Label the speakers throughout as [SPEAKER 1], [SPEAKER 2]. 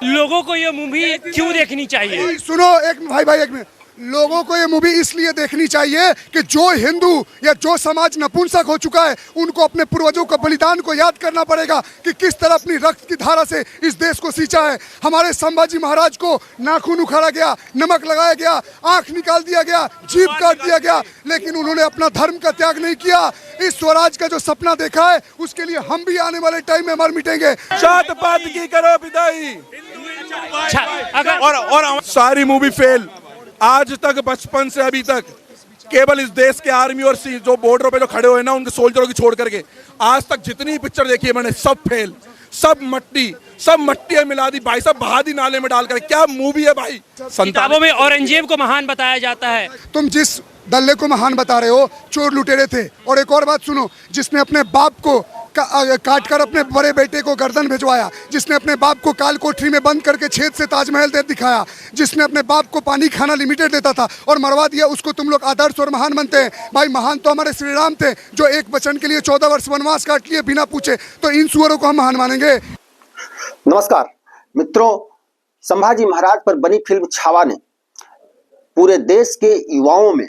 [SPEAKER 1] लोगों को ये मूवी क्यों देखनी चाहिए?
[SPEAKER 2] सुनो एक भाई एक मिनट। लोगों को ये मूवी इसलिए देखनी चाहिए कि जो हिंदू या जो समाज नपुंसक हो चुका है उनको अपने पूर्वजों का बलिदान को याद करना पड़ेगा कि किस तरह अपनी रक्त की धारा से इस देश को सींचा है। हमारे संभाजी महाराज को नाखून उखाड़ा गया, नमक लगाया गया, आंख निकाल दिया गया, जीभ काट दिया गया, लेकिन उन्होंने अपना धर्म का त्याग नहीं किया। इस स्वराज का जो सपना देखा है उसके लिए हम भी आने वाले टाइम में मर मिटेंगे।
[SPEAKER 3] जात पात की करो विदाई। और सारी मूवी फेल। आज तक बचपन से अभी तक केवल इस देश के आर्मी और जो बॉर्डरों पे जो खड़े हुए ना उनके सोल्जरों की छोड़ करके आज तक जितनी पिक्चर देखी है मैंने सब फेल, सब मट्टी मिला दी भाई, सब बहा दी नाले में डालकर। क्या मूवी है भाई।
[SPEAKER 1] किताबों में औरंगजेब को महान बताया जाता है।
[SPEAKER 2] तुम जिस दल्ले को महान बता रहे हो चोर लुटेरे थे। और एक और बात सुनो, जिसने अपने बाप को काट कर अपने बड़े बेटे को गर्दन भिजवाया, जिसने अपने बाप को काल कोठरी में बंद करके छेद से ताजमहल दे दिखाया, जिसने अपने बाप को पानी खाना लिमिटेड देता था और मरवा दिया, उसको तुम लोग आदर्श और महान बनते हैं। भाई महान तो हमारे श्री राम थे जो एक वचन के लिए 14 वर्ष वनवास काट लिए बिना पूछे। तो इन सुअरों को हम महान मानेंगे?
[SPEAKER 4] नमस्कार मित्रों, संभाजी महाराज पर बनी फिल्म छावा ने पूरे देश के युवाओं में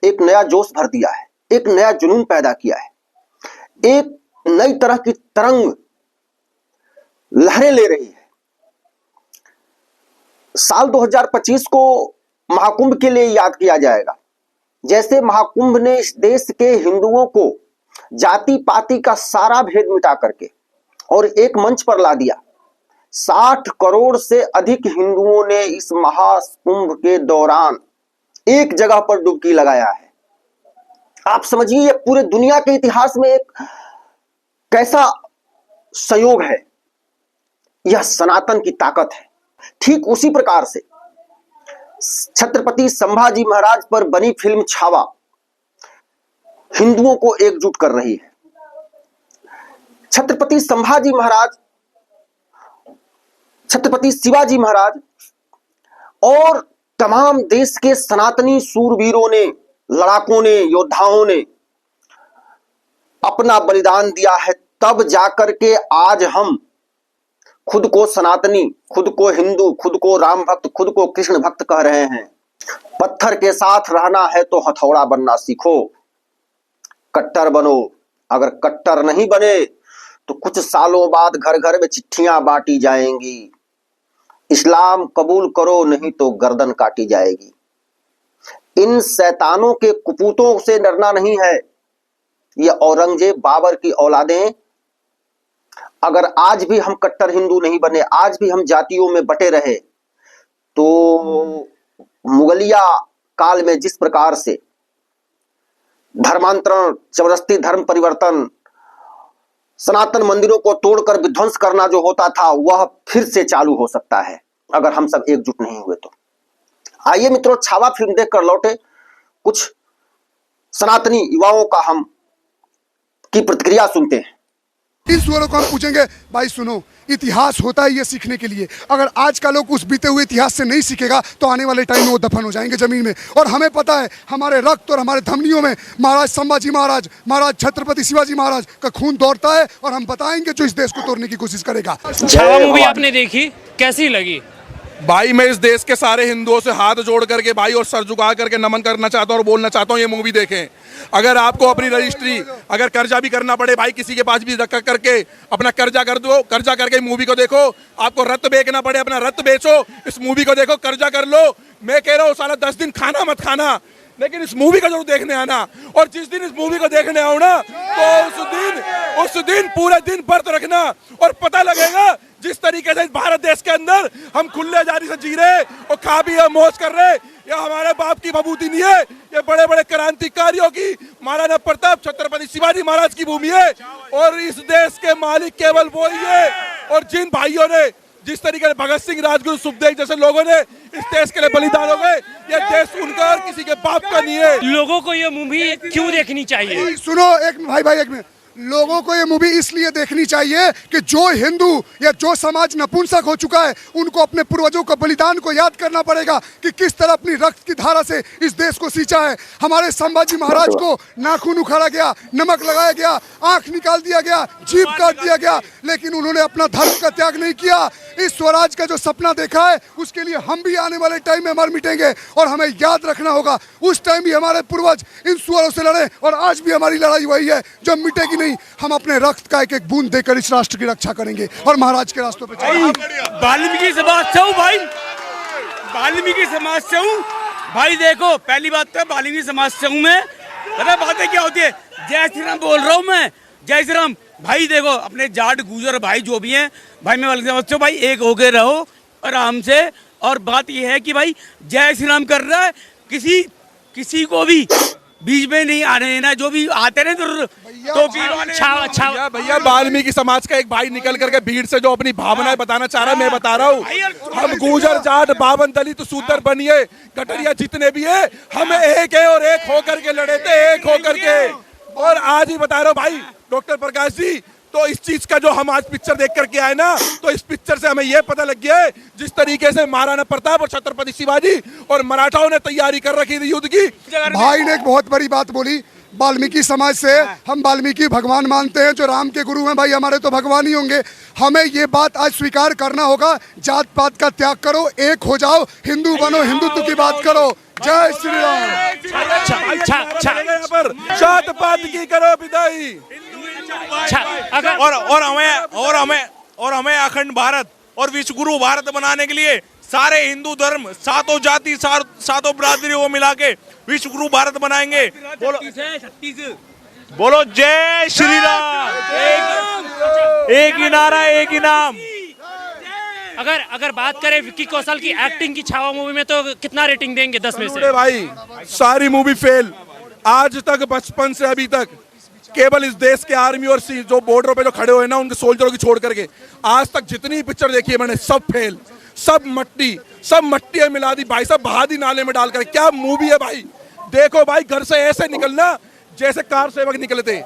[SPEAKER 4] एक नया जोश भर दिया है, एक नया जुनून पैदा किया है, एक नई तरह की तरंग लहरें ले रही है। साल 2025 को महाकुंभ के लिए याद किया जाएगा। जैसे महाकुंभ ने इस देश के हिंदुओं को जाति पाति का सारा भेद मिटा करके और एक मंच पर ला दिया। 60 करोड़ से अधिक हिंदुओं ने इस महाकुंभ के दौरान एक जगह पर डुबकी लगाया है। आप समझिए ये पूरे दुनिया के इतिहास में एक कैसा संयोग है। यह सनातन की ताकत है। ठीक उसी प्रकार से छत्रपति संभाजी महाराज पर बनी फिल्म छावा हिंदुओं को एकजुट कर रही है। छत्रपति संभाजी महाराज, छत्रपति शिवाजी महाराज और तमाम देश के सनातनी सूरवीरों ने, लड़ाकों ने, योद्धाओं ने अपना बलिदान दिया है। तब जाकर के आज हम खुद को सनातनी, खुद को हिंदू, खुद को राम भक्त, खुद को कृष्ण भक्त कह रहे हैं। पत्थर के साथ रहना है तो हथौड़ा बनना सीखो, कट्टर बनो। अगर कट्टर नहीं बने तो कुछ सालों बाद घर घर में चिट्ठियां बांटी जाएंगी, इस्लाम कबूल करो नहीं तो गर्दन काटी जाएगी। इन शैतानों के कुपूतों से डरना नहीं है। ये औरंगजेब बाबर की औलादें, अगर आज भी हम कट्टर हिंदू नहीं बने, आज भी हम जातियों में बटे रहे, तो मुगलिया काल में जिस प्रकार से धर्मांतरण, जबरदस्ती धर्म परिवर्तन, सनातन मंदिरों को तोड़कर विध्वंस करना जो होता था वह फिर से चालू हो सकता है अगर हम सब एकजुट नहीं हुए तो। आइए मित्रों, छावा फिल्म देखकर लौटे कुछ सनातनी युवाओं का हम की प्रतिक्रिया सुनते हैं।
[SPEAKER 2] इन सुअरों को हम पूछेंगे, भाई सुनो, इतिहास होता है ये सीखने के लिए। अगर आज का लोग उस बीते हुए इतिहास से नहीं सीखेगा तो आने वाले टाइम में वो दफन हो जाएंगे जमीन में। और हमें पता है हमारे रक्त और हमारे धमनियों में महाराज संभाजी महाराज, महाराज छत्रपति शिवाजी महाराज का खून दौड़ता है और हम बताएंगे जो इस देश को तोड़ने की कोशिश करेगा।
[SPEAKER 1] छावा मूवी आपने देखी, कैसी लगी?
[SPEAKER 3] भाई मैं इस देश के सारे हिंदुओं से हाथ जोड़ करके भाई और सर झुका करके नमन करना चाहता हूँ और बोलना चाहता हूँ ये मूवी देखें। अगर आपको अपनी रजिस्ट्री, अगर कर्जा भी करना पड़े भाई, किसी के पास भी धक्का करके अपना कर्जा कर दो, कर्जा करके मूवी को देखो। आपको रत्त बेचना पड़े अपना रत्त बेचो, इस मूवी को देखो, कर्जा कर लो। मैं कह रहा हूँ साला 10 दिन खाना मत खाना, लेकिन इस मूवी को जरूर देखने आना। और जिस दिन इस मूवी को देखने आओ ना तो उस दिन पूरे दिन व्रत रखना और पता लगेगा जिस तरीके से इस भारत देश के अंदर हम खुले जारी से जी रहे और खा भी है, मौज कर रहे। ये हमारे बाप की बबूती नहीं है, ये बड़े बड़े क्रांतिकारियों की, महाराणा प्रताप, छत्रपति शिवाजी महाराज की भूमि है। और इस देश के मालिक केवल वो ही है। और जिन भाइयों ने, जिस तरीके से भगत सिंह, राजगुरु, सुखदेव जैसे लोगों ने इस देश के लिए बलिदान हो गए, ये देश उनका और किसी के बाप का नहीं है।
[SPEAKER 1] लोगों को ये मूवी क्यों देखनी चाहिए?
[SPEAKER 2] सुनो एक भाई एक मिनट, लोगों को ये मूवी इसलिए देखनी चाहिए कि जो हिंदू या जो समाज नपुंसक हो चुका है उनको अपने पूर्वजों का बलिदान को याद करना पड़ेगा कि किस तरह अपनी रक्त की धारा से इस देश को सींचा है। हमारे संभाजी महाराज को नाखून उखाड़ा गया, नमक लगाया गया, आंख निकाल दिया गया, जीभ काट दिया गया, लेकिन उन्होंने अपना धर्म का त्याग नहीं किया। इस स्वराज का जो सपना देखा है उसके लिए हम भी आने वाले टाइम में मर मिटेंगे और हमें याद रखना होगा उस टाइम भी हमारे पूर्वज इन सुअरों से लड़े और आज भी हमारी लड़ाई वही है जो मिटेगी नहीं। हम अपने रक्त का एक एक बूंद देकर इस राष्ट्र की रक्षा करेंगे और महाराज के रास्तों पे चलेंगे।
[SPEAKER 5] वाल्मीकि समाज से हूँ भाई, वाल्मीकि समाज से हूँ भाई। देखो पहली बात तो वाल्मीकि समाज से हूँ मैं। पता बातें क्या होती है, जय श्री राम बोल रहा हूँ मैं, जय श्री राम भाई। देखो अपने जाट गुजर भाई जो भी हैं भाई, मैं वाल्मीकि समाज से हूँ भाई, एक होके रहो आराम से। और बात यह है कि भाई जय श्री राम कर रहा है, किसी को भी बीच में नहीं आने देना। जो भी आते रहे
[SPEAKER 3] तो भैया वाल्मीकि समाज का एक भाई निकल करके भीड़ से जो अपनी भावनाएं बताना चाह रहा है, मैं बता रहा हूँ। हम गुर्जर जाट बावन दलित शूद्र बनिए गटरिया जितने भी है, हम एक है और एक होकर के लड़े थे, एक होकर के। और आज ही बता रहा हूँ भाई डॉक्टर प्रकाश जी, तो इस चीज का जो हम आज पिक्चर देख करके आए ना, तो इस पिक्चर से हमें यह पता लग गया है जिस तरीके से महाराणा प्रताप और छत्रपति शिवाजी और मराठाओं ने तैयारी कर रखी थी युद्ध की।
[SPEAKER 2] भाई ने एक बहुत बड़ी बात बोली वाल्मीकि समाज से। हम वाल्मीकि भगवान मानते हैं, जो राम के गुरु हैं भाई, हमारे तो भगवान ही होंगे। हमें ये बात आज स्वीकार करना होगा, जात पात का त्याग करो, एक हो जाओ, हिंदू बनो, हिंदुत्व की बात करो। जय श्री राम।
[SPEAKER 3] जात पात की करो विदाई।
[SPEAKER 6] और हमें अखंड भारत और विश्व गुरु भारत बनाने के लिए सारे हिंदू धर्म, सातों जाति, सातों बिरादरियों को मिला के विश्व गुरु भारत बनाएंगे। बोलो जय श्री राम। एक ही नारा, एक ही नाम।
[SPEAKER 1] अगर बात करें विक्की कौशल की एक्टिंग की छावा मूवी में, तो कितना रेटिंग देंगे 10 में से?
[SPEAKER 3] भाई सारी मूवी फेल। आज तक बचपन से अभी तक केवल इस देश के आर्मी और जो बॉर्डरों पे जो खड़े हुए ना, उनके सोल्जरों की छोड़ करके आज तक जितनी पिक्चर देखी है मैंने, सब फेल, सब मट्टी मिला दी भाई, सब बहा दी नाले में डालकर। क्या मूवी है भाई। देखो भाई, घर से ऐसे निकलना जैसे कार सेवक निकले थे।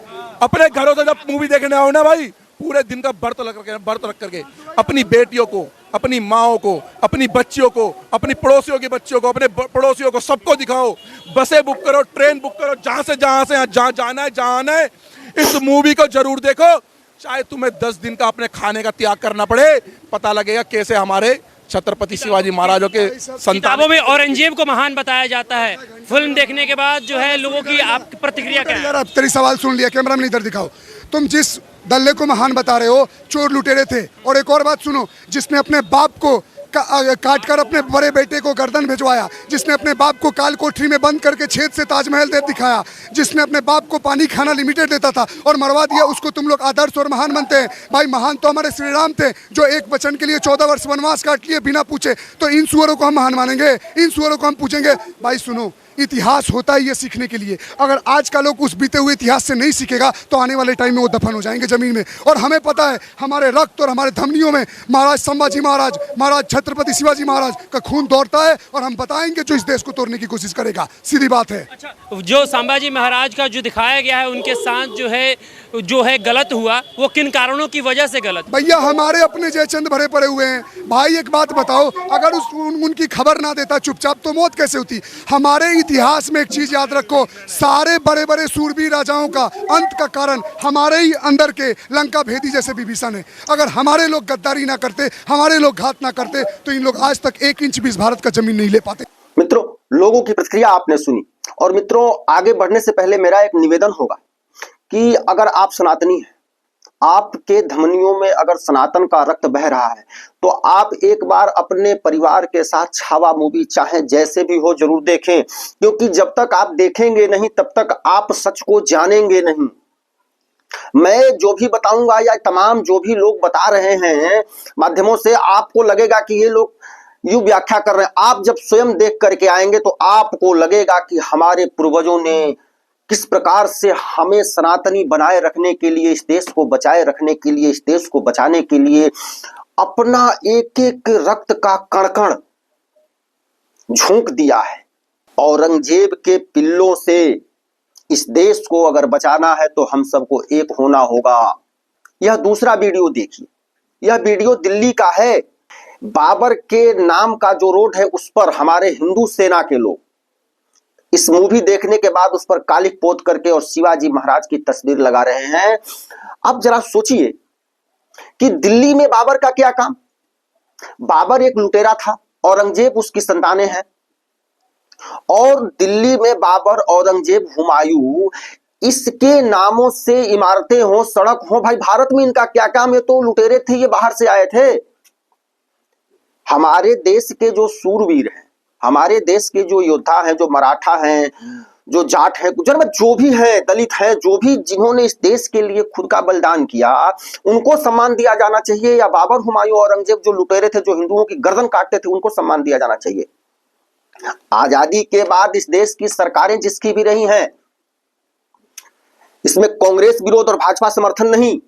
[SPEAKER 3] अपने घरों से जब मूवी देखने आओ ना भाई, पूरे दिन का व्रत रख करके अपनी बेटियों को, अपनी माओ को, अपनी बच्चियों को, अपनी पड़ोसियों की बच्चियों को, अपने पड़ोसियों को, सबको दिखाओ। बसें बुक करो, ट्रेन बुक करो, जहां से जहां जाना है इस मूवी को जरूर देखो। चाहे तुम्हें 10 दिन का अपने खाने का त्याग करना पड़े, पता लगेगा कैसे हमारे छत्रपति शिवाजी महाराजों के
[SPEAKER 1] किताबों में औरंगजेब को महान बताया जाता है। फिल्म देखने के बाद जो है लोगों की आपकी प्रतिक्रिया क्या है?
[SPEAKER 2] यार अब तेरी सवाल सुन लिया, कैमरा में इधर दिखाओ। तुम जिस दल्ले को महान बता रहे हो, चोर लुटेरे थे। और एक और बात सुनो, जिसने अपने बाप को काट कर अपने बड़े बेटे को गर्दन भिजवाया, जिसने अपने बाप को काल कोठरी में बंद करके छेद से ताजमहल दे दिखाया, जिसने अपने बाप को पानी खाना लिमिटेड देता था और मरवा दिया, उसको तुम लोग आदर्श और महान बनते हैं। भाई महान तो हमारे श्री राम थे, जो एक वचन के लिए 14 वर्ष वनवास काट लिए बिना पूछे। तो इन सुअरों को हम महान मानेंगे? इन सुअरों को हम पूछेंगे? भाई सुनो, इतिहास होता है ये सीखने के लिए। अगर आज का लोग उस बीते हुए इतिहास से नहीं सीखेगा तो आने वाले टाइम में वो दफन हो जाएंगे जमीन में। और हमें पता है हमारे रक्त और हमारे धमनियों में महाराज संभाजी महाराज, महाराज छत्रपति शिवाजी महाराज का खून दौड़ता है, और हम बताएंगे जो इस देश को तोड़ने की कोशिश करेगा। सीधी बात है।
[SPEAKER 1] अच्छा, जो संभाजी महाराज का जो दिखाया गया है उनके साथ जो है गलत हुआ, वो किन कारणों की वजह से गलत?
[SPEAKER 2] भैया हमारे अपने जयचंद भरे पड़े हुए हैं। भाई एक बात बताओ, अगर उनकी खबर ना देता चुपचाप तो मौत कैसे होती? हमारे इतिहास में एक चीज याद रखो, सारे बड़े बड़े सूरबीर राजाओं का अंत का कारण हमारे ही अंदर के लंका भेदी जैसे विभीषण है। अगर हमारे लोग गद्दारी ना करते, हमारे लोग घात ना करते, तो इन लोग आज तक 1 इंच भी इस भारत का जमीन नहीं ले पाते।
[SPEAKER 4] मित्रों, लोगों की प्रतिक्रिया आपने सुनी। और मित्रों, आगे बढ़ने से पहले मेरा एक निवेदन होगा कि अगर आप सनातनी हैं, आपके धमनियों में अगर सनातन का रक्त बह रहा है, तो आप एक बार अपने परिवार के साथ छावा मूवी चाहे जैसे भी हो जरूर देखें, क्योंकि जब तक आप देखेंगे नहीं तब तक आप सच को जानेंगे नहीं। मैं जो भी बताऊंगा या तमाम जो भी लोग बता रहे हैं माध्यमों से, आपको लगेगा कि ये लोग यूं व्याख्या कर रहे हैं। आप जब स्वयं देख करके आएंगे तो आपको लगेगा कि हमारे पूर्वजों ने किस प्रकार से हमें सनातनी बनाए रखने के लिए, इस देश को बचाए रखने के लिए, इस देश को बचाने के लिए अपना एक एक रक्त का कण कण झोंक दिया है। औरंगजेब के पिल्लों से इस देश को अगर बचाना है तो हम सबको एक होना होगा। यह दूसरा वीडियो देखिए, यह वीडियो दिल्ली का है। बाबर के नाम का जो रोड है उस पर हमारे हिंदू सेना के लोग इस मूवी देखने के बाद उस पर कालिख पोत करके और शिवाजी महाराज की तस्वीर लगा रहे हैं। अब जरा सोचिए कि दिल्ली में बाबर का क्या काम। बाबर एक लुटेरा था, औरंगजेब उसकी संतानें हैं, और दिल्ली में बाबर, औरंगजेब, हुमायूं, इसके नामों से इमारतें हो, सड़क हो। भाई भारत में इनका क्या काम? ये तो लुटेरे थे, ये बाहर से आए थे। हमारे देश के जो सूरवीर हैं, हमारे देश के जो योद्धा हैं, जो मराठा हैं, जो जाट हैं, गुजर, जो भी है, दलित हैं, जो भी जिन्होंने इस देश के लिए खुद का बलिदान किया, उनको सम्मान दिया जाना चाहिए। या बाबर, हुमायूं, औरंगजेब जो लुटेरे थे, जो हिंदुओं की गर्दन काटते थे, उनको सम्मान दिया जाना चाहिए। आजादी के बाद इस देश की सरकारें जिसकी भी रही हैं, इसमें कांग्रेस विरोध और भाजपा समर्थन नहीं।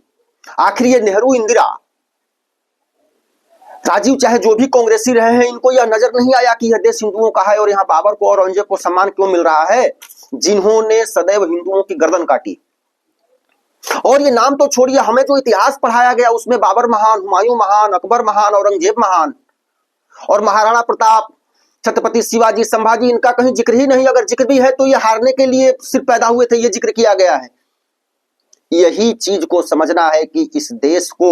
[SPEAKER 4] आखिर ये नेहरू, इंदिरा, राजीव, चाहे जो भी कांग्रेसी रहे हैं, इनको यह नजर नहीं आया कि यह देश हिंदुओं का है और यहां बाबर को और औरंगजेब को सम्मान क्यों मिल रहा है, जिन्होंने सदैव हिंदुओं की गर्दन काटी। और ये नाम तो छोड़िए, हमें जो इतिहास पढ़ाया गया उसमें बाबर महान, हुमायूं महान, अकबर महान, औरंगजेब महान, और महाराणा प्रताप, छत्रपति शिवाजी, संभाजी, इनका कहीं जिक्र ही नहीं। अगर जिक्र भी है तो ये हारने के लिए सिर्फ पैदा हुए थे, ये जिक्र किया गया है। यही चीज को समझना है कि इस देश को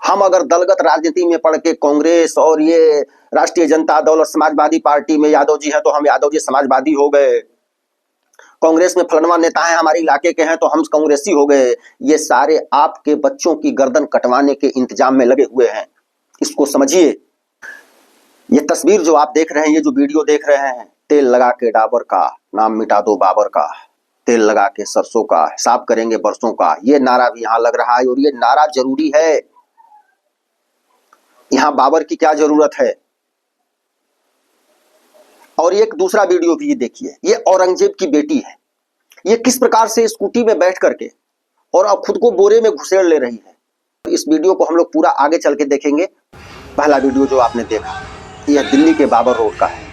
[SPEAKER 4] हम अगर दलगत राजनीति में पढ़ के कांग्रेस और ये राष्ट्रीय जनता दल और समाजवादी पार्टी में यादव जी हैं तो हम यादव जी समाजवादी हो गए, कांग्रेस में फलनवा नेता हैं हमारे इलाके के हैं तो हम कांग्रेसी हो गए, ये सारे आपके बच्चों की गर्दन कटवाने के इंतजाम में लगे हुए हैं। इसको समझिए। ये तस्वीर जो आप देख रहे हैं, ये जो वीडियो देख रहे हैं, तेल लगा के डाबर का, नाम मिटा दो बाबर का, तेल लगा के सरसों का, हिसाब करेंगे बरसों का, ये नारा भी यहां लग रहा है। और ये नारा जरूरी है। यहां बाबर की क्या जरूरत है? और एक दूसरा वीडियो भी देखिए, ये औरंगजेब की बेटी है, ये किस प्रकार से स्कूटी में बैठ करके और अब खुद को बोरे में घुसेड़ ले रही है। इस वीडियो को हम लोग पूरा आगे चल के देखेंगे। पहला वीडियो जो आपने देखा, यह दिल्ली के बाबर रोड का है।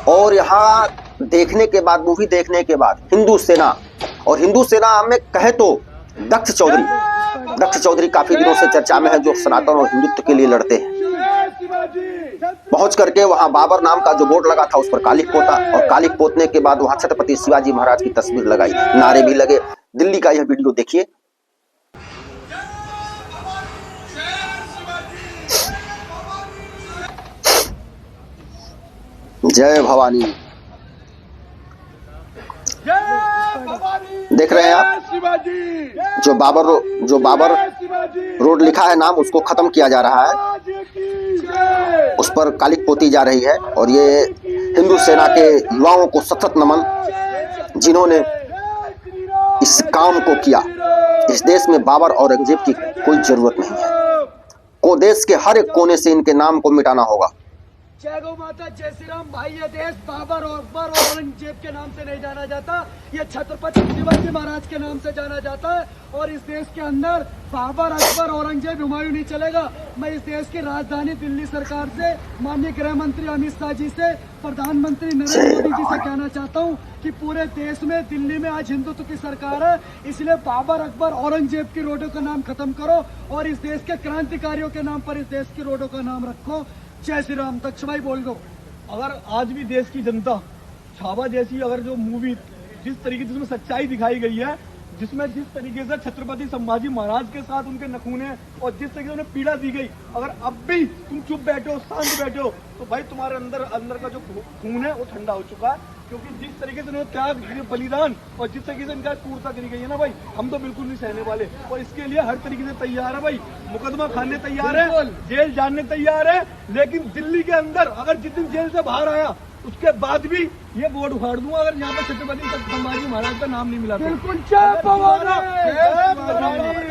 [SPEAKER 4] और यहाँ देखने के बाद, मूवी देखने के बाद, हिंदू सेना, और हिंदू सेना में कहे तो दक्ष चौधरी काफी दिनों से चर्चा में है, जो सनातन और हिंदुत्व के लिए लड़ते हैं। पहुंच करके वहां बाबर नाम का जो बोर्ड लगा था उस पर कालिख पोता, और कालिख पोतने के बाद वहां छत्रपति शिवाजी महाराज की तस्वीर लगाई, नारे भी लगे। दिल्ली का यह वीडियो देखिए। जय भवानी। देख रहे हैं आप, जो बाबर रोड लिखा है नाम, उसको खत्म किया जा रहा है, उस पर कालिख पोती जा रही है। और ये हिंदू सेना के युवाओं को सतत नमन, जिन्होंने इस काम को किया। इस देश में बाबर और औरंगजेब की कोई जरूरत नहीं है, को देश के हर एक कोने से इनके नाम को मिटाना होगा।
[SPEAKER 7] जय गौ माता, जय श्री राम। भाई ये देश बाबर और अकबर और औरंगजेब के नाम से नहीं जाना जाता, ये छत्रपति शिवाजी महाराज के नाम से जाना जाता है। और इस देश के अंदर बाबर, अकबर, औरंगजेब, हुमायूं नहीं चलेगा। मैं इस देश की राजधानी दिल्ली सरकार से, माननीय गृह मंत्री अमित शाह जी से, प्रधानमंत्री नरेंद्र मोदी जी से कहना चाहता हूँ कि पूरे देश में, दिल्ली में आज हिंदुत्व की सरकार है, इसलिए बाबर, अकबर, औरंगजेब की रोडों का नाम खत्म करो और इस देश के क्रांतिकारियों के नाम पर इस देश की रोडों का नाम रखो। जय श्री राम। दक्ष भाई बोल दो।
[SPEAKER 8] अगर आज भी देश की जनता छावा जैसी, अगर जो मूवी जिस तरीके से उसमें सच्चाई दिखाई गई है, जिसमें जिस तरीके से छत्रपति संभाजी महाराज के साथ उनके नखूने और जिस तरीके से उन्हें पीड़ा दी गई, अगर अब भी तुम चुप बैठो, शांत बैठो, तो भाई तुम्हारे अंदर का जो खून है वो ठंडा हो चुका है। क्योंकि जिस तरीके से उन्होंने त्याग, बलिदान और जिस तरीके से इनका क्रूरता करी गई है ना भाई, हम तो बिल्कुल नहीं सहने वाले। और इसके लिए हर तरीके से तैयार है भाई, मुकदमा खाने तैयार है, जेल जाने तैयार है। लेकिन दिल्ली के अंदर अगर जिस दिन जेल से बाहर आया उसके बाद भी ये बोर्ड उखाड़ दूंगा अगर यहाँ पे छत्रपति संभाजी महाराज का नाम नहीं मिला।
[SPEAKER 7] बिल्कुल
[SPEAKER 8] का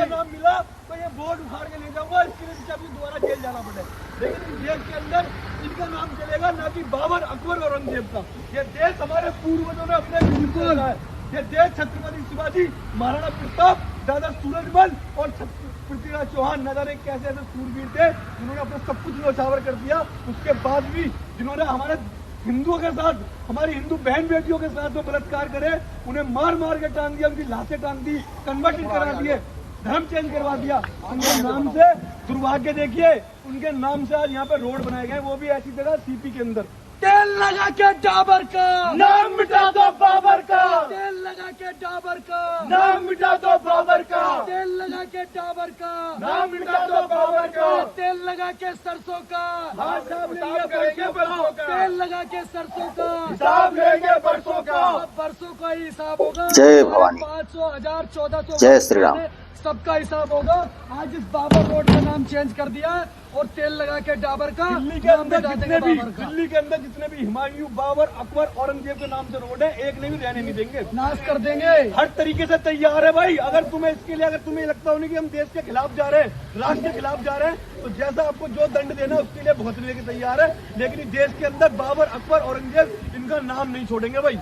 [SPEAKER 8] नाम मिला तो ये बोर्ड उखाड़ के ले जाऊंगा, इसके लिए अभी दोबारा जेल जाना पड़े। लेकिन देश के अंदर इनका नाम चलेगा, ना कि बाबर, अकबर, औरंगजेब का। ये देश हमारे पूर्वजों ने अपने बिल्कुल है। ये देश छत्रपति शिवाजी, महाराणा प्रताप, दादा सूरजमल और पृथ्वीराज चौहान, न जाने कैसे ऐसे सूरवीर थे जिन्होंने अपना सब कुछ न्यौछावर कर दिया। उसके बाद भी जिन्होंने हमारे हिंदुओं के साथ, हमारी हिंदू बहन बेटियों के साथ में बलात्कार करे, उन्हें मार मार के टांग दिया, उनकी लाशें टांग दी, कन्वर्टेड करा दिए, धर्म चेंज करवा दिया। उनके नाम से दुर्भाग्य देखिए, उनके नाम से आज यहाँ पे रोड बनाए गए, वो भी ऐसी जगह सीपी के अंदर।
[SPEAKER 7] तेल लगा के डाबर का
[SPEAKER 8] नाम मिटा दो बाबर का,
[SPEAKER 7] तेल लगा के डाबर का
[SPEAKER 8] नाम मिटा दो बाबर का,
[SPEAKER 7] तेल लगा के डाबर का
[SPEAKER 8] नाम मिटा दो बाबर का,
[SPEAKER 7] तेल लगा के सरसों का
[SPEAKER 8] हिसाब करेंगे बरसों का,
[SPEAKER 7] तेल लगा के सरसों का
[SPEAKER 8] हिसाब लेंगे बरसों का,
[SPEAKER 7] परसों का ही हिसाब होगा।
[SPEAKER 4] जय भवानी।
[SPEAKER 7] 500, 1000, 1400
[SPEAKER 4] जय श्री राम।
[SPEAKER 7] सबका हिसाब होगा। आज इस बाबर रोड का नाम चेंज कर दिया और तेल लगा के डाबर का
[SPEAKER 8] दिल्ली के
[SPEAKER 7] नाम
[SPEAKER 8] अंदर
[SPEAKER 7] मिटा
[SPEAKER 8] जितने
[SPEAKER 7] देंगे
[SPEAKER 8] भी,
[SPEAKER 7] बाबर का।
[SPEAKER 8] दिल्ली के अंदर जितने भी हुमायूं, बाबर, अकबर, औरंगजेब के नाम से रोड है, एक ने भी रहने नहीं देंगे,
[SPEAKER 7] नाश कर देंगे।
[SPEAKER 8] हर तरीके से तैयार है भाई। अगर तुम्हें इसके लिए, अगर तुम्हें लगता होने कि हम देश के खिलाफ जा रहे हैं, राष्ट्र के खिलाफ जा रहे हैं, तो जैसा आपको जो दंड देना है उसके लिए भुगतने के तैयार है। लेकिन इस देश के अंदर बाबर, अकबर, औरंगजेब, इनका नाम नहीं छोड़ेंगे भाई,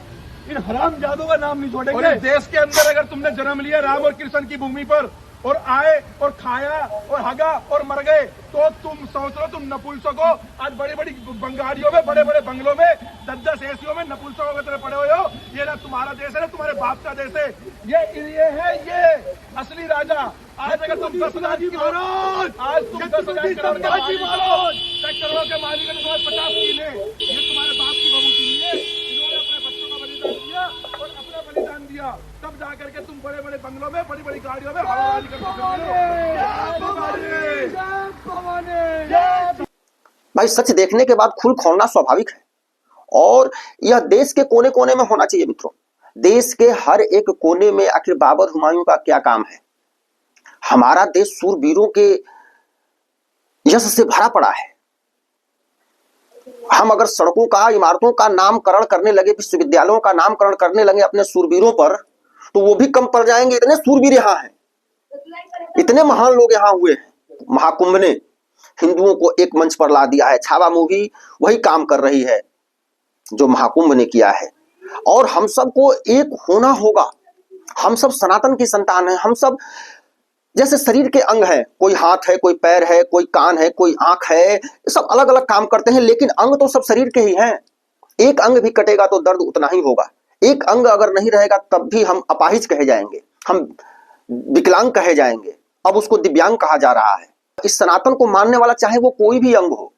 [SPEAKER 8] इन हरामजादों का नाम नहीं छोड़ेंगे।
[SPEAKER 3] और इस देश के अंदर अगर तुमने जन्म लिया राम और कृष्ण की भूमि पर और आए और खाया और हगा और मर गए, तो तुम सोच लो तुम नपुंसक हो। आज बड़ी बड़ी बंगालियों में, बड़े बड़े बंगलों में, 10-10 एसियों में नपुंसकों की तरह पड़े हुए हो। ये ना तुम्हारा देश है, ना तुम्हारे बाप का देश है। ये है ये असली राजा। आज अगर तुम 10,000 की महाराज, आज तुम 10,000 करोड़ के मालिक है, तुम्हारे 50 किले, ये तुम्हारे बाप की बबूती नहीं है। इन्होंने अपने बच्चों का बलिदान दिया और अपना बलिदान दिया, तब जाकर के तुम बड़े बड़े बंगलों में, बड़ी बड़ी गाड़ियों में हवाबाजी करते हो।
[SPEAKER 4] भाई सच देखने के बाद खुल खोलना स्वाभाविक है और यह देश के कोने कोने में होना चाहिए मित्रों। देश के हर एक कोने में आखिर बाबर, हुमायूं का क्या काम है? हमारा देश सूरवीरों के यश से भरा पड़ा है। हम अगर सड़कों का, इमारतों का नामकरण करने लगे, विश्वविद्यालयों का नामकरण करने लगे अपने सूरवीरों पर, तो वो भी कम पड़ जाएंगे। इतने सूरवीर यहाँ हैं, इतने महान लोग यहाँ हुए हैं। महाकुंभ ने हिंदुओं को एक मंच पर ला दिया है। छावा मूवी वही काम कर रही है जो महाकुंभ ने किया है। और हम सबको एक होना होगा। हम सब सनातन की संतान हैं। हम सब जैसे शरीर के अंग हैं, कोई हाथ है, कोई पैर है, कोई कान है, कोई आंख है, सब अलग अलग काम करते हैं, लेकिन अंग तो सब शरीर के ही हैं। एक अंग भी कटेगा तो दर्द उतना ही होगा। एक अंग अगर नहीं रहेगा तब भी हम अपाहिज कहे जाएंगे, हम विकलांग कहे जाएंगे। अब उसको दिव्यांग कहा जा रहा है। इस सनातन को मानने वाला चाहे वो कोई भी अंग हो,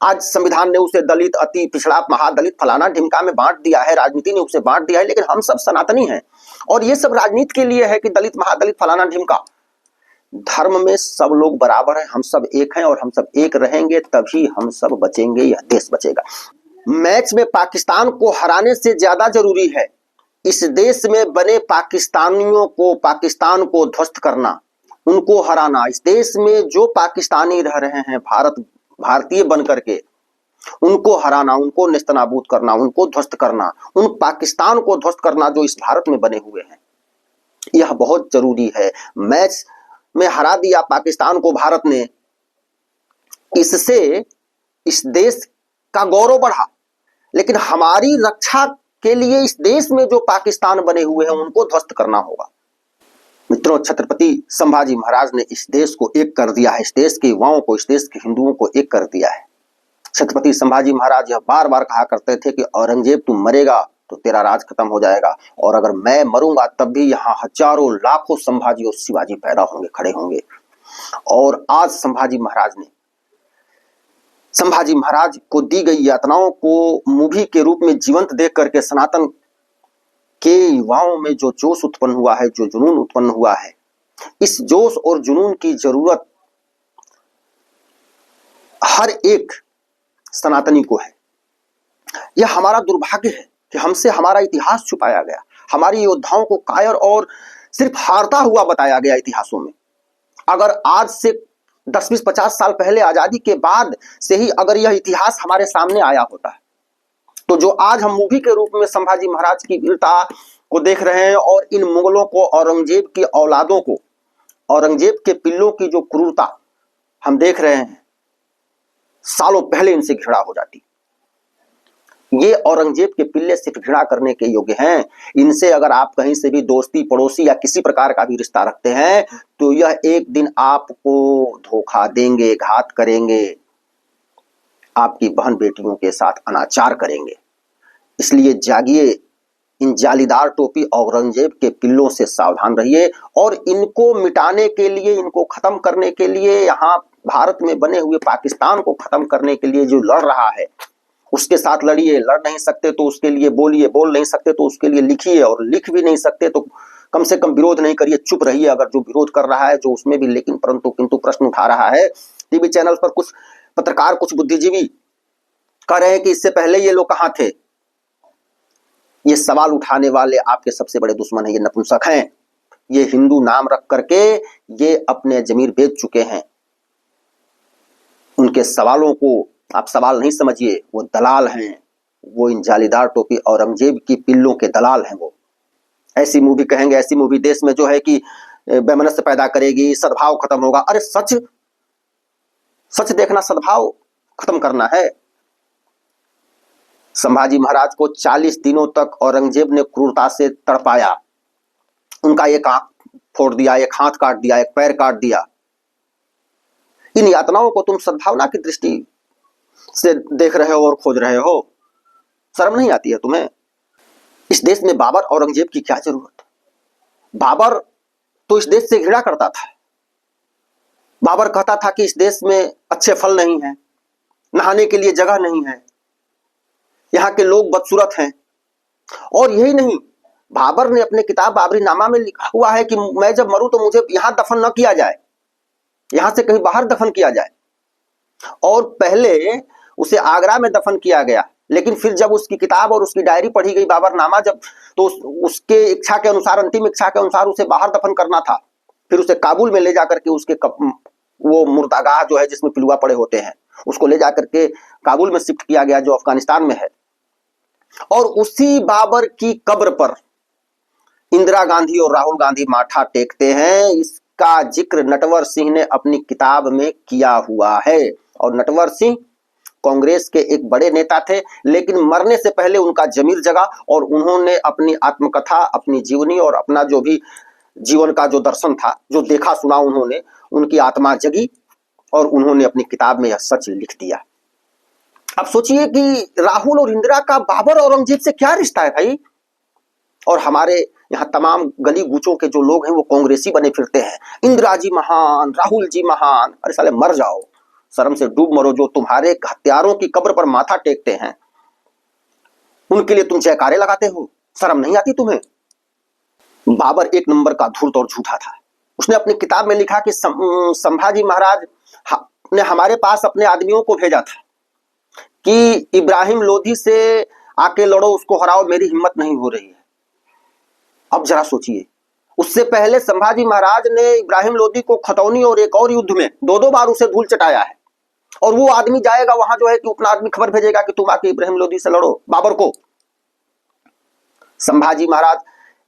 [SPEAKER 4] आज संविधान ने उसे दलित, अति पिछड़ा, महादलित, फलाना ढिमका में बांट दिया है, राजनीति ने उसे बांट दिया है, लेकिन हम सब सनातनी हैं। और ये सब राजनीति के लिए है कि दलित, महादलित, फलाना ढिमका। धर्म में सब लोग बराबर हैं, हम सब एक हैं और हम सब एक रहेंगे, तभी हम सब बचेंगे, यह देश बचेगा। मैच में पाकिस्तान को हराने से ज्यादा जरूरी है इस देश में बने पाकिस्तानियों को, पाकिस्तान को ध्वस्त करना, उनको हराना। इस देश में जो पाकिस्तानी रह रहे हैं भारतीय बन करके, उनको हराना, उनको नेस्तनाबूद करना, उनको ध्वस्त करना, उन पाकिस्तान को ध्वस्त करना जो इस भारत में बने हुए हैं, यह बहुत जरूरी है। मैच में हरा दिया पाकिस्तान को भारत ने, इससे इस देश का गौरव बढ़ा, लेकिन हमारी रक्षा के लिए इस देश में जो पाकिस्तान बने हुए हैं उनको ध्वस्त करना होगा। मित्रों, छत्रपति संभाजी महाराज ने इस देश को एक कर दिया है, इस देश के युवाओं को, इस देश के हिंदुओं को एक कर दिया है। छत्रपति संभाजी महाराज यह बार बार कहा करते थे कि औरंगजेब तू मरेगा तो तेरा राज खत्म हो जाएगा, और अगर मैं मरूंगा तब भी यहाँ हजारों लाखों संभाजी और शिवाजी पैदा होंगे, खड़े होंगे। और आज संभाजी महाराज को दी गई यातनाओं को मूवी के रूप में जीवंत देख करके सनातन के युवाओं में जो जोश उत्पन्न हुआ है, जो जुनून उत्पन्न हुआ है, इस जोश और जुनून की जरूरत हर एक सनातनी को है। यह हमारा दुर्भाग्य है कि हमसे हमारा इतिहास छुपाया गया, हमारी योद्धाओं को कायर और सिर्फ हारता हुआ बताया गया इतिहासों में। अगर आज से 10, 20, 50 साल पहले, आजादी के बाद से ही अगर यह इतिहास हमारे सामने आया होता है, तो जो आज हम मूवी के रूप में संभाजी महाराज की वीरता को देख रहे हैं और इन मुगलों को, औरंगजेब की औलादों को, औरंगजेब के पिल्लों की जो क्रूरता हम देख रहे हैं, सालों पहले इनसे घृणा हो जाती। ये औरंगजेब के पिल्ले सिर्फ घृणा करने के योग्य हैं। इनसे अगर आप कहीं से भी दोस्ती, पड़ोसी या किसी प्रकार का भी रिश्ता रखते हैं तो यह एक दिन आपको धोखा देंगे, घात करेंगे, आपकी बहन बेटियों के साथ अनाचार करेंगे। इसलिए जागिए, इन जालीदार टोपी औरंगजेब के पिल्लों से सावधान रहिए और इनको मिटाने के लिए, इनको खत्म करने के लिए, यहाँ भारत में बने हुए पाकिस्तान को खत्म करने के लिए जो लड़ रहा है उसके साथ लड़िए। लड़ नहीं सकते तो उसके लिए बोलिए, बोल नहीं सकते तो उसके लिए लिखिए, और लिख भी नहीं सकते तो कम से कम विरोध नहीं करिए, चुप रहिए। अगर जो विरोध कर रहा है, जो उसमें भी लेकिन परंतु किंतु प्रश्न उठा रहा है, टीवी चैनल पर कुछ पत्रकार, कुछ बुद्धिजीवी कह रहे हैं कि इससे पहले ये लोग कहां थे। ये सवाल उठाने वाले आपके सबसे बड़े दुश्मन हैं, ये नपुंसक हैं। ये हिंदू नाम रख करके ये अपने जमीर बेच चुके हैं। उनके सवालों को आप सवाल नहीं समझिए, वो दलाल हैं। वो इन जालीदार टोपी औरंगजेब की पिल्लों के दलाल हैं। वो ऐसी मूवी कहेंगे, ऐसी मूवी देश में जो है कि वैमनस्य पैदा करेगी, सद्भाव खत्म होगा। अरे सच सच देखना, सद्भाव खत्म करना है। संभाजी महाराज को 40 दिनों तक औरंगजेब ने क्रूरता से तड़पाया। उनका एक आंख फोड़ दिया, एक हाथ काट दिया, एक पैर काट दिया। इन यातनाओं को तुम सद्भावना की दृष्टि से देख रहे हो और खोज रहे हो। शर्म नहीं आती है तुम्हें? इस देश में बाबर औरंगजेब की क्या जरूरत? बाबर तो इस देश से घृणा करता था। बाबर कहता था कि इस देश में अच्छे फल नहीं है, नहाने के लिए जगह नहीं है, यहाँ के लोग बदसूरत हैं। और यही नहीं, बाबर ने अपने किताब बाबरी नामा में लिखा हुआ है कि मैं जब मरूं तो मुझे यहां दफन न किया जाए, यहां से कहीं बाहर दफन किया जाए। और पहले उसे आगरा में दफन किया गया, लेकिन फिर जब उसकी किताब और उसकी डायरी पढ़ी गई बाबरनामा, जब तो उसके इच्छा के अनुसार, अंतिम इच्छा के अनुसार उसे बाहर दफन करना था। फिर उसे काबुल में ले जाकर के उसके वो मुर्दागाह जो है जिसमें पिलुआ पड़े होते हैं, उसको ले जाकर के काबुल में शिफ्ट किया गया जो अफगानिस्तान में है। और उसी बाबर की कब्र पर इंदिरा गांधी और राहुल गांधी माथा टेकते हैं। इसका जिक्र नटवर सिंह ने अपनी किताब में किया हुआ है। और नटवर सिंह कांग्रेस के एक बड़े नेता थे, लेकिन मरने से पहले उनका जमीर जगा और उन्होंने अपनी आत्मकथा, अपनी जीवनी और अपना जो भी जीवन का जो दर्शन था, जो देखा सुना उन्होंने, उनकी आत्मा जगी और उन्होंने अपनी किताब में यह सच लिख दिया। अब सोचिए कि राहुल और इंदिरा का बाबर औरंगजेब से क्या रिश्ता है भाई। और हमारे यहाँ तमाम गली गूचों के जो लोग हैं वो कांग्रेसी बने फिरते हैं, इंदिरा जी महान, राहुल जी महान। अरे साले मर जाओ, शर्म से डूब मरो। जो तुम्हारे हत्यारों की कब्र पर माथा टेकते हैं उनके लिए तुम जयकारे लगाते हो, शर्म नहीं आती तुम्हें? बाबर एक नंबर का धूर्त और झूठा था। उसने अपनी किताब में लिखा कि संभाजी महाराज ने हमारे पास अपने आदमियों को भेजा था कि इब्राहिम लोधी से आके लड़ो, उसको हराओ, मेरी हिम्मत नहीं हो रही है। अब जरा सोचिए, उससे पहले संभाजी महाराज ने इब्राहिम लोधी को खतौनी और एक और युद्ध में 2-2 बार उसे धूल चटाया है। और वो आदमी जाएगा वहां जो है कि अपना आदमी खबर भेजेगा कि तुम आके इब्राहिम लोधी से लड़ो बाबर को। संभाजी महाराज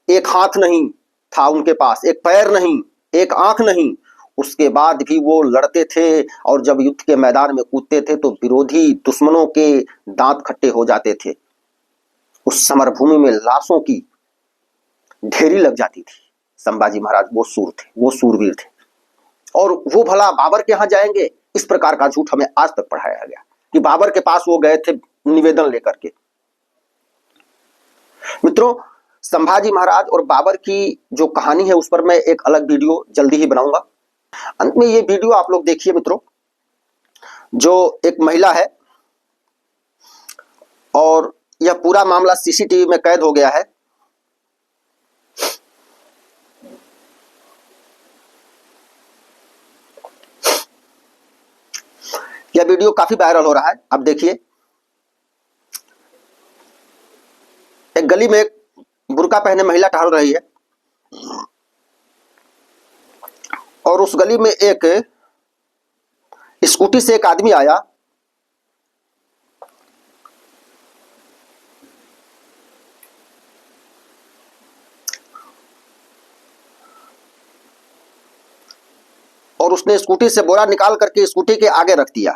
[SPEAKER 4] एक हाथ नहीं था उनके पास, एक पैर नहीं, एक आंख नहीं, उसके बाद भी वो लड़ते थे। और जब युद्ध के मैदान में कूदते थे तो विरोधी दुश्मनों के दांत खट्टे हो जाते थे। उस समरभूमि में लाशों की ढेरी लग जाती थी। संभाजी महाराज वो सूर थे, वो सूरवीर थे। और वो भला बाबर के यहां जाएंगे? इस प्रकार का झूठ हमें आज तक पढ़ाया गया कि बाबर के पास वो गए थे निवेदन लेकर के। मित्रों, संभाजी महाराज और बाबर की जो कहानी है उस पर मैं एक अलग वीडियो जल्दी ही बनाऊंगा। अंत में ये वीडियो आप लोग देखिए मित्रों। जो एक महिला है और यह पूरा मामला सीसीटीवी में कैद हो गया है। यह वीडियो काफी वायरल हो रहा है, आप देखिए। एक गली में एक बुर्का पहने महिला टहल रही है और उस गली में एक स्कूटी से एक आदमी आया और उसने स्कूटी से बोरा निकाल करके स्कूटी के आगे रख दिया।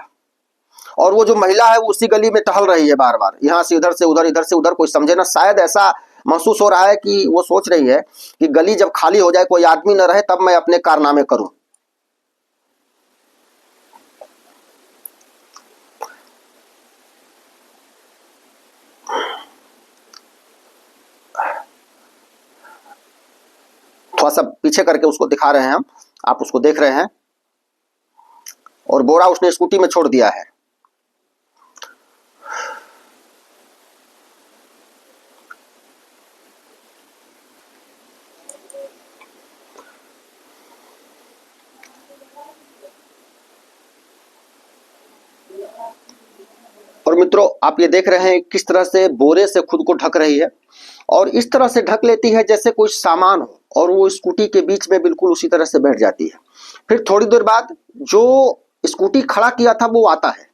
[SPEAKER 4] और वो जो महिला है वो उसी गली में टहल रही है, बार बार यहां से इधर से उधर, इधर से उधर। कोई समझे ना, शायद ऐसा महसूस हो रहा है कि वो सोच रही है कि गली जब खाली हो जाए, कोई आदमी न रहे, तब मैं अपने कारनामे करूं। थोड़ा सा पीछे करके उसको दिखा रहे हैं हम, आप उसको देख रहे हैं। और बोरा उसने स्कूटी में छोड़ दिया है। और मित्रों, आप ये देख रहे हैं किस तरह से बोरे से खुद को ढक रही है, और इस तरह से ढक लेती है जैसे कोई सामान हो, और वो स्कूटी के बीच में बिल्कुल उसी तरह से बैठ जाती है। फिर थोड़ी देर बाद जो स्कूटी खड़ा किया था वो आता है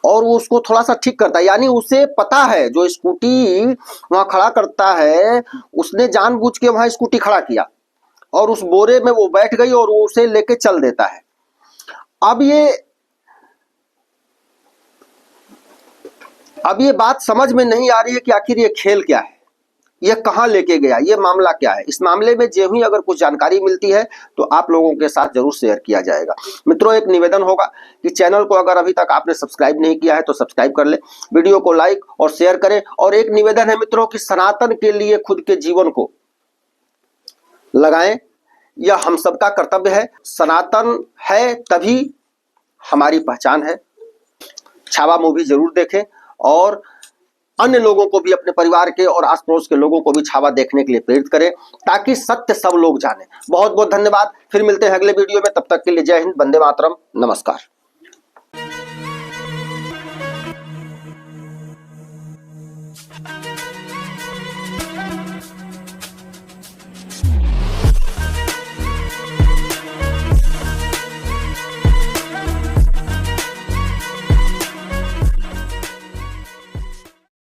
[SPEAKER 4] और वो उसको थोड़ा सा ठीक करता है, यानी उसे पता है जो स्कूटी वहां खड़ा करता है उसने जानबूझ के वहां स्कूटी खड़ा किया, और उस बोरे में वो बैठ गई और वो उसे लेके चल देता है। अब ये बात समझ में नहीं आ रही है कि आखिर ये खेल क्या है, ये कहां लेके गया, ये मामला क्या है। इस मामले में जो ही अगर कुछ जानकारी मिलती है तो आप लोगों के साथ जरूर शेयर किया जाएगा। मित्रों, एक निवेदन होगा कि चैनल को अगर अभी तक आपने सब्सक्राइब नहीं किया है तो सब्सक्राइब कर ले, वीडियो को लाइक और शेयर करें। और एक निवेदन है मित्रों कि सनातन के लिए खुद के जीवन को लगाएं, यह हम सबका कर्तव्य है। सनातन है तभी हमारी पहचान है। छावा मूवी जरूर देखें और अन्य लोगों को भी, अपने परिवार के और आस पड़ोस के लोगों को भी छावा देखने के लिए प्रेरित करें ताकि सत्य सब लोग जाने। बहुत बहुत धन्यवाद। फिर मिलते हैं अगले वीडियो में, तब तक के लिए जय हिंद, वंदे मातरम, नमस्कार।